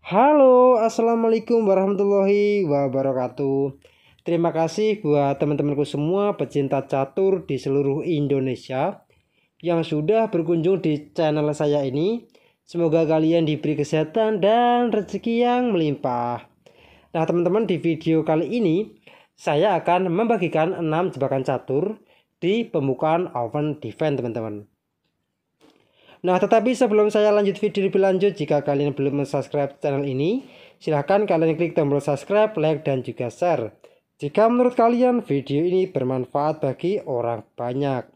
Halo, assalamualaikum warahmatullahi wabarakatuh. Terima kasih buat teman-temanku semua pecinta catur di seluruh Indonesia yang sudah berkunjung di channel saya ini. Semoga kalian diberi kesehatan dan rezeki yang melimpah. Nah, teman-teman, di video kali ini saya akan membagikan 6 jebakan catur di pembukaan open defense, teman-teman. Nah, tetapi sebelum saya lanjut video lebih lanjut, jika kalian belum subscribe channel ini, silahkan kalian klik tombol subscribe, like, dan juga share. Jika menurut kalian video ini bermanfaat bagi orang banyak.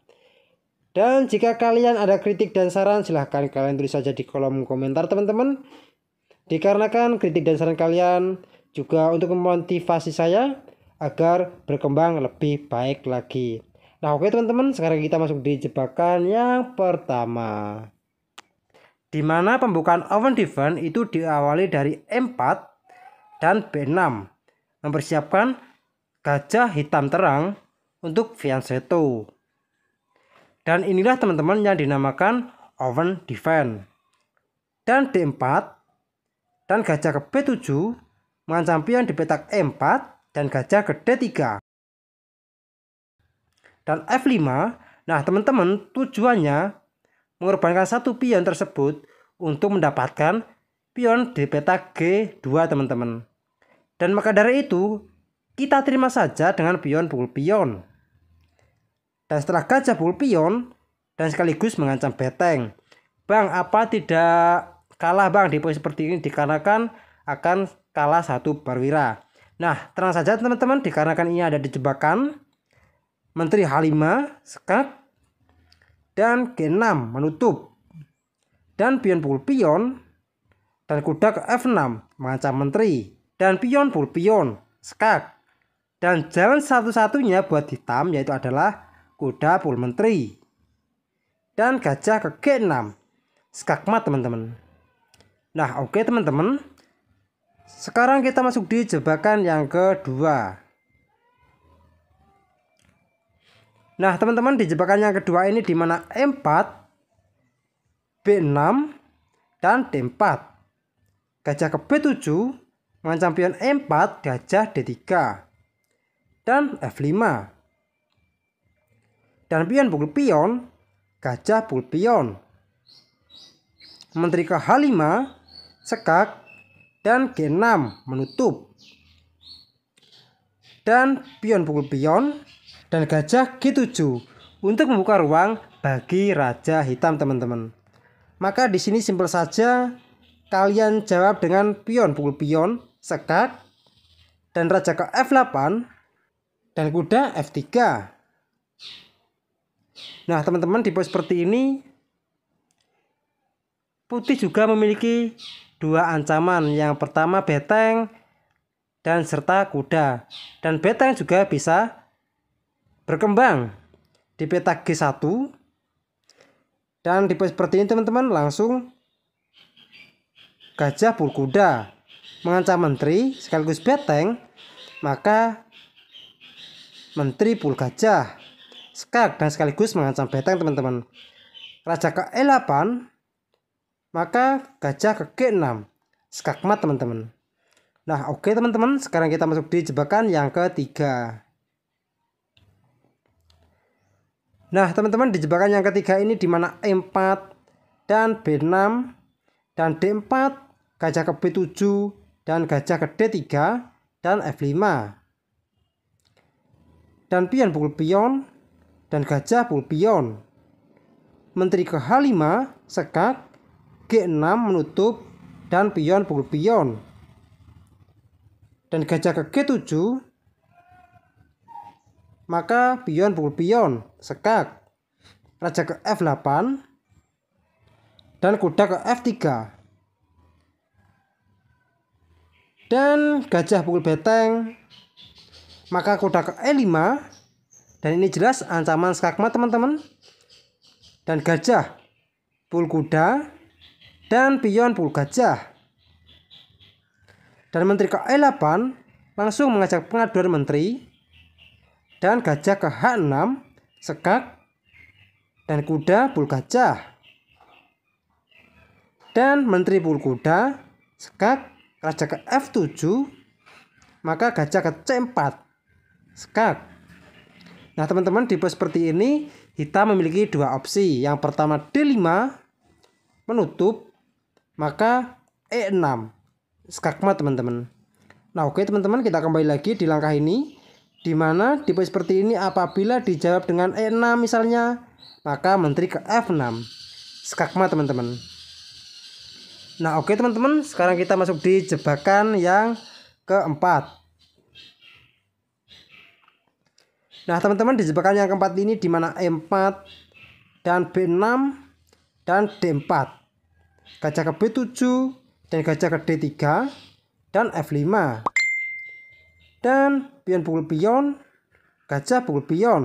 Dan jika kalian ada kritik dan saran, silahkan kalian tulis saja di kolom komentar, teman-teman. Dikarenakan kritik dan saran kalian juga untuk memotivasi saya agar berkembang lebih baik lagi. Nah, oke teman-teman, sekarang kita masuk di jebakan yang pertama, di mana pembukaan open defense itu diawali dari E4 dan B6, mempersiapkan gajah hitam terang untuk fianchetto. Dan inilah teman-teman yang dinamakan open defense. Dan D4 dan gajah ke B7 mengancam pion di petak E4 dan gajah ke D3. Dan F5, nah teman-teman, tujuannya mengorbankan satu pion tersebut untuk mendapatkan pion di petak G2, teman-teman. Dan maka dari itu kita terima saja dengan pion pukul pion. Dan setelah gajah pukul pion dan sekaligus mengancam beteng. Bang, apa tidak kalah bang di posisi seperti ini? Dikarenakan akan kalah satu perwira. Nah, tenang saja teman-teman, dikarenakan ini ada di jebakan menteri H5 skak dan G6 menutup, dan pion pukul pion dan kuda ke F6 mengancam menteri, dan pion pukul pion skak, dan jalan satu-satunya buat hitam yaitu adalah kuda pukul menteri dan gajah ke G6 skakmat, teman-teman. Nah, oke teman-teman, sekarang kita masuk di jebakan yang kedua. Nah, teman-teman, di jebakan yang kedua ini di mana E4, B6, dan D4. Gajah ke B7 mengancam pion E4, gajah D3. Dan F5. Dan pion pukul pion, gajah pukul pion. Menteri ke H5, sekak, dan G6 menutup. Dan pion pukul pion dan gajah G7 untuk membuka ruang bagi raja hitam, teman-teman. Maka di sini simpel saja, kalian jawab dengan pion pukul pion, sekak, dan raja ke F8 dan kuda F3. Nah, teman-teman, di posisi seperti ini putih juga memiliki dua ancaman. Yang pertama beteng dan serta kuda. Dan beteng juga bisa berkembang di petak G1. Dan di posisi seperti ini teman-teman, langsung gajah pukul kuda mengancam menteri sekaligus beteng, maka menteri pukul gajah skak dan sekaligus mengancam beteng, teman-teman. Raja ke E8, maka gajah ke G6 skakmat, teman-teman. Nah, oke teman-teman, sekarang kita masuk di jebakan yang ketiga. Nah, teman-teman, di jebakan yang ketiga ini di mana E4 dan B6 dan D4, gajah ke B7 dan gajah ke D3 dan F5. Dan pion pukul pion dan gajah pukul pion. Menteri ke H5 sekak, G6 menutup dan pion pukul pion. Dan gajah ke G7, maka pion pukul pion sekak, raja ke F8 dan kuda ke F3. Dan gajah pukul beteng, maka kuda ke E5, dan ini jelas ancaman skakmat, teman-teman. Dan gajah pukul kuda dan pion pukul gajah. Dan menteri ke E8 langsung mengajak pengaduan menteri, dan gajah ke H6 sekak dan kuda pukul gajah. Dan menteri pukul kuda sekak raja ke F7, maka gajah ke C4, skak. Nah teman-teman, di pos seperti ini kita memiliki dua opsi. Yang pertama D5 menutup, maka E6 skakmat teman-teman. Nah oke teman-teman, kita kembali lagi di langkah ini, di mana di pos seperti ini apabila dijawab dengan E6 misalnya, maka menteri ke F6 skakmat teman-teman. Nah oke teman-teman, sekarang kita masuk di jebakan yang keempat. Nah teman-teman, di jebakan yang keempat ini di mana E4 dan B6 dan D4, gajah ke B7 dan gajah ke D3 dan F5, dan pion pukul pion, gajah pukul pion,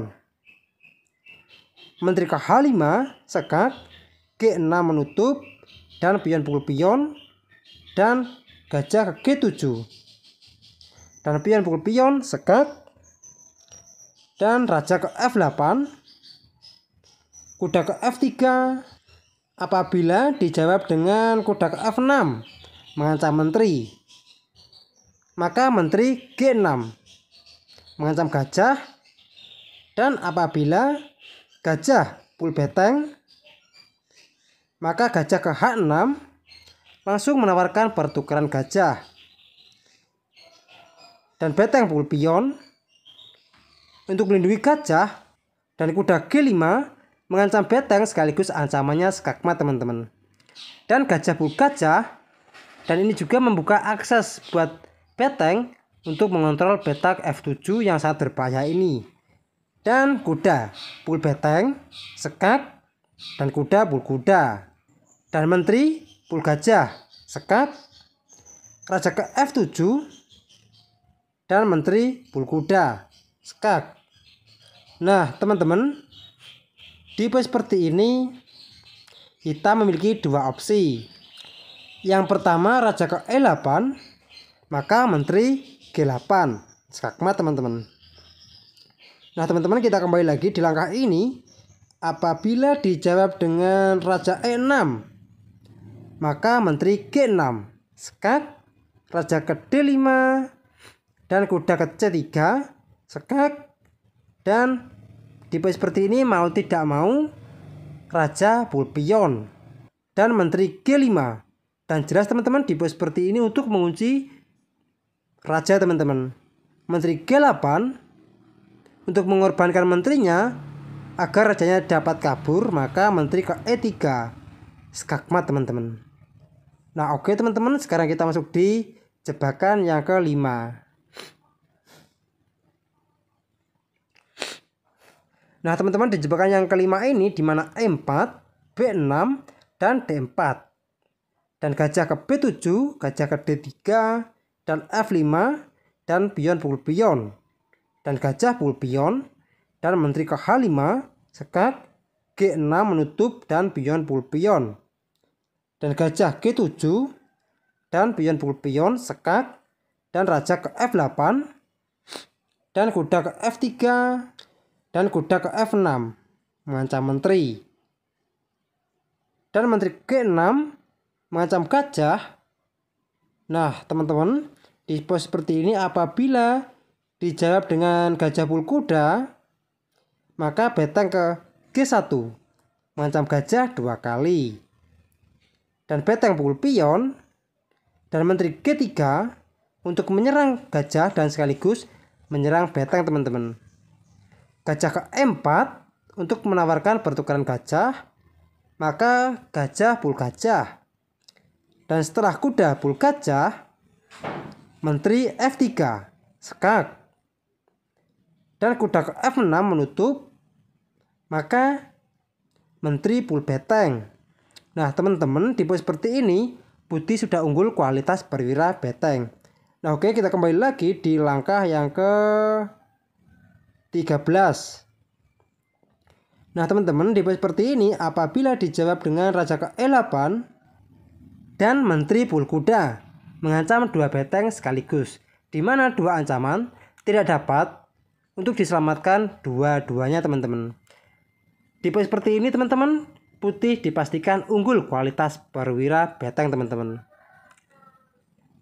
menteri ke H5 sekak, G6 menutup dan pion pukul pion, dan gajah ke G7 dan pion pukul pion sekak, dan raja ke F8, kuda ke F3. Apabila dijawab dengan kuda ke F6 mengancam menteri, maka menteri G6 mengancam gajah. Dan apabila gajah full beteng, maka gajah ke H6 langsung menawarkan pertukaran gajah, dan beteng full pion untuk melindungi gajah, dan kuda G5 mengancam beteng sekaligus ancamannya skakmat teman-teman. Dan gajah full gajah, dan ini juga membuka akses buat beteng untuk mengontrol betak F7 yang sangat berbahaya ini. Dan kuda full beteng sekak, dan kuda full kuda, dan menteri full gajah sekak, raja ke F7 dan menteri full kuda skak. Nah teman-teman, di pos seperti ini kita memiliki dua opsi. Yang pertama raja ke E8, maka menteri G8 skakmat teman-teman. Nah teman-teman, kita kembali lagi di langkah ini. Apabila dijawab dengan raja E6, maka menteri G6 skak, raja ke D5 dan kuda ke C3 skak. Dan di pos seperti ini mau tidak mau raja full pion dan menteri G5. Dan jelas teman-teman, di pos seperti ini untuk mengunci raja teman-teman, menteri G8 untuk mengorbankan menterinya agar rajanya dapat kabur, maka menteri ke E3 skakmat teman-teman. Nah oke teman-teman, sekarang kita masuk di jebakan yang kelima. Nah teman-teman, di jebakan yang kelima ini di mana E4, B6 dan D4, dan gajah ke B7, gajah ke D3 dan F5, dan pion pukul pion, dan gajah pukul pion, dan menteri ke H5 sekak, G6 menutup dan pion pukul pion, dan gajah G7 dan pion pukul pion sekak, dan raja ke F8 dan kuda ke F3 dan kuda ke F6 mengancam menteri, dan menteri G6 mengancam gajah. Nah teman-teman, di pos seperti ini apabila dijawab dengan gajah full kuda, maka beteng ke G1 mengancam gajah 2 kali, dan beteng pukul pion dan menteri G3 untuk menyerang gajah dan sekaligus menyerang beteng teman-teman. Gajah ke E4 untuk menawarkan pertukaran gajah, maka gajah full gajah. Dan setelah kuda full gajah, menteri F3 skak, dan kuda ke F6 menutup, maka menteri full beteng. Nah teman-teman, di pos seperti ini putih sudah unggul kualitas perwira beteng. Nah oke, kita kembali lagi di langkah yang ke 13. Nah teman-teman, di pos seperti ini apabila dijawab dengan raja ke E8 dan menteri full kuda mengancam 2 beteng sekaligus, di mana 2 ancaman tidak dapat untuk diselamatkan dua-duanya teman-teman. Di pos seperti ini teman-teman, putih dipastikan unggul kualitas perwira beteng teman-teman.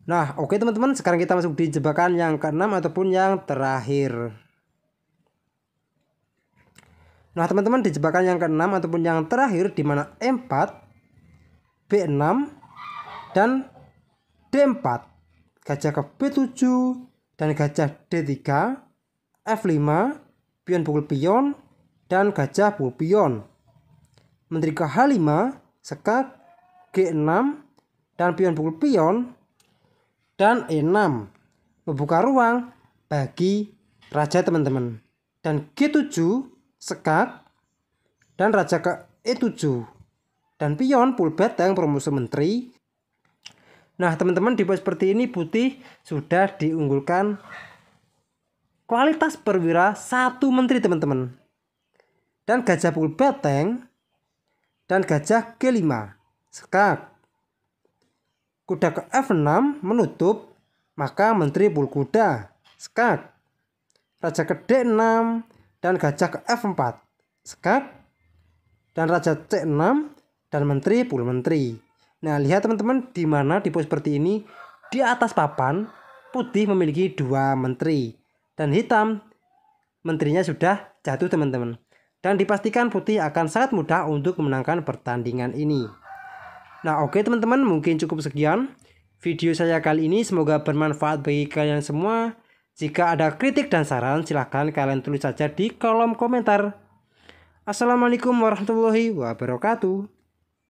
Nah, oke teman-teman, sekarang kita masuk di jebakan yang keenam ataupun yang terakhir. Nah, teman-teman, di jebakan yang keenam ataupun yang terakhir di mana E4, B6 dan D4, gajah ke B7 dan gajah D3, F5, pion pukul pion dan gajah pukul pion. Menteri ke H5, sekak, G6 dan pion pukul pion dan E6, membuka ruang bagi raja teman-teman. Dan G7, sekak dan raja ke E7 dan pion full beteng promosi menteri. Nah teman-teman, di pos seperti ini putih sudah diunggulkan kualitas perwira 1 menteri teman-teman. Dan gajah pukul beteng dan gajah G5 sekak. Kuda ke F6 menutup, maka menteri pukul kuda sekak. Raja ke D6 dan gajah ke F4 sekak. Dan raja C6 dan menteri pukul menteri. Nah, lihat teman-teman, di mana di pos seperti ini di atas papan putih memiliki 2 menteri dan hitam menterinya sudah jatuh teman-teman. Dan dipastikan putih akan sangat mudah untuk memenangkan pertandingan ini. Nah, oke teman-teman, mungkin cukup sekian video saya kali ini. Semoga bermanfaat bagi kalian semua. Jika ada kritik dan saran, silahkan kalian tulis saja di kolom komentar. Assalamualaikum warahmatullahi wabarakatuh.